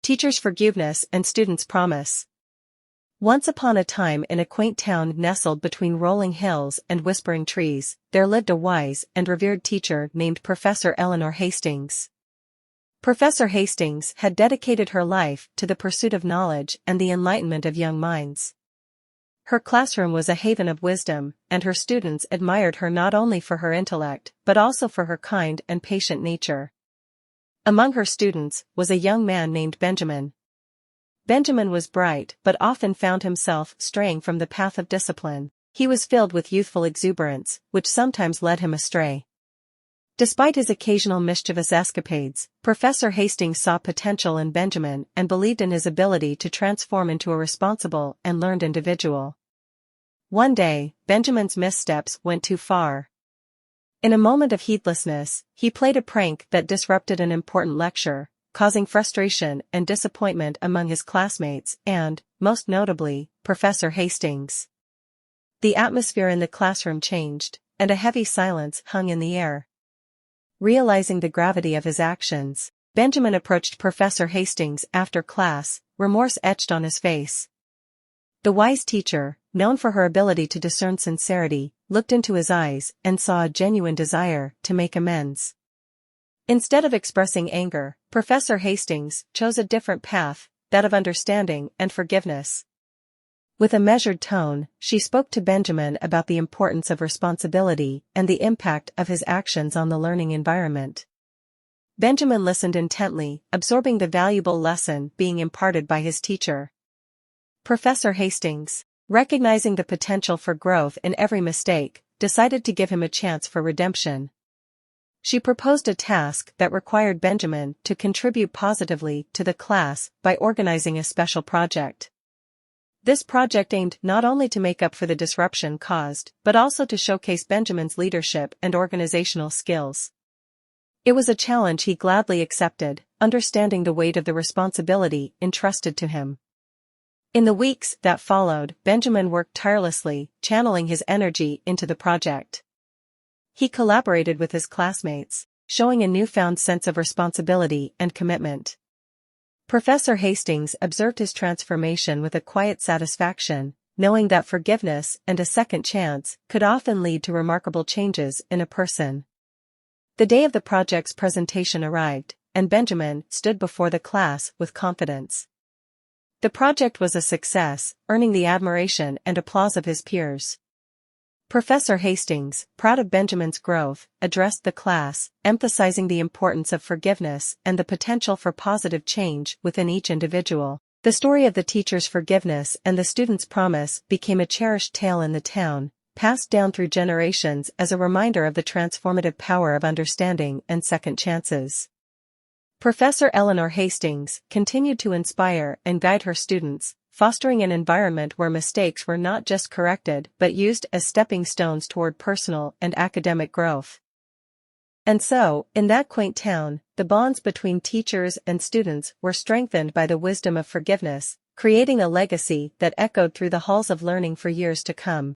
Teachers' Forgiveness and Students' Promise. Once upon a time in a quaint town nestled between rolling hills and whispering trees, there lived a wise and revered teacher named Professor Eleanor Hastings. Professor Hastings had dedicated her life to the pursuit of knowledge and the enlightenment of young minds. Her classroom was a haven of wisdom, and her students admired her not only for her intellect but also for her kind and patient nature. Among her students was a young man named Benjamin. Benjamin was bright but often found himself straying from the path of discipline. He was filled with youthful exuberance, which sometimes led him astray. Despite his occasional mischievous escapades, Professor Hastings saw potential in Benjamin and believed in his ability to transform into a responsible and learned individual. One day, Benjamin's missteps went too far. In a moment of heedlessness, he played a prank that disrupted an important lecture, causing frustration and disappointment among his classmates and, most notably, Professor Hastings. The atmosphere in the classroom changed, and a heavy silence hung in the air. Realizing the gravity of his actions, Benjamin approached Professor Hastings after class, remorse etched on his face. The wise teacher, known for her ability to discern sincerity, looked into his eyes and saw a genuine desire to make amends. Instead of expressing anger, Professor Hastings chose a different path, that of understanding and forgiveness. With a measured tone, she spoke to Benjamin about the importance of responsibility and the impact of his actions on the learning environment. Benjamin listened intently, absorbing the valuable lesson being imparted by his teacher. Professor Hastings, recognizing the potential for growth in every mistake, decided to give him a chance for redemption. She proposed a task that required Benjamin to contribute positively to the class by organizing a special project. This project aimed not only to make up for the disruption caused, but also to showcase Benjamin's leadership and organizational skills. It was a challenge he gladly accepted, understanding the weight of the responsibility entrusted to him. In the weeks that followed, Benjamin worked tirelessly, channeling his energy into the project. He collaborated with his classmates, showing a newfound sense of responsibility and commitment. Professor Hastings observed his transformation with a quiet satisfaction, knowing that forgiveness and a second chance could often lead to remarkable changes in a person. The day of the project's presentation arrived, and Benjamin stood before the class with confidence. The project was a success, earning the admiration and applause of his peers. Professor Hastings, proud of Benjamin's growth, addressed the class, emphasizing the importance of forgiveness and the potential for positive change within each individual. The story of the teacher's forgiveness and the student's promise became a cherished tale in the town, passed down through generations as a reminder of the transformative power of understanding and second chances. Professor Eleanor Hastings continued to inspire and guide her students, fostering an environment where mistakes were not just corrected but used as stepping stones toward personal and academic growth. And so, in that quaint town, the bonds between teachers and students were strengthened by the wisdom of forgiveness, creating a legacy that echoed through the halls of learning for years to come.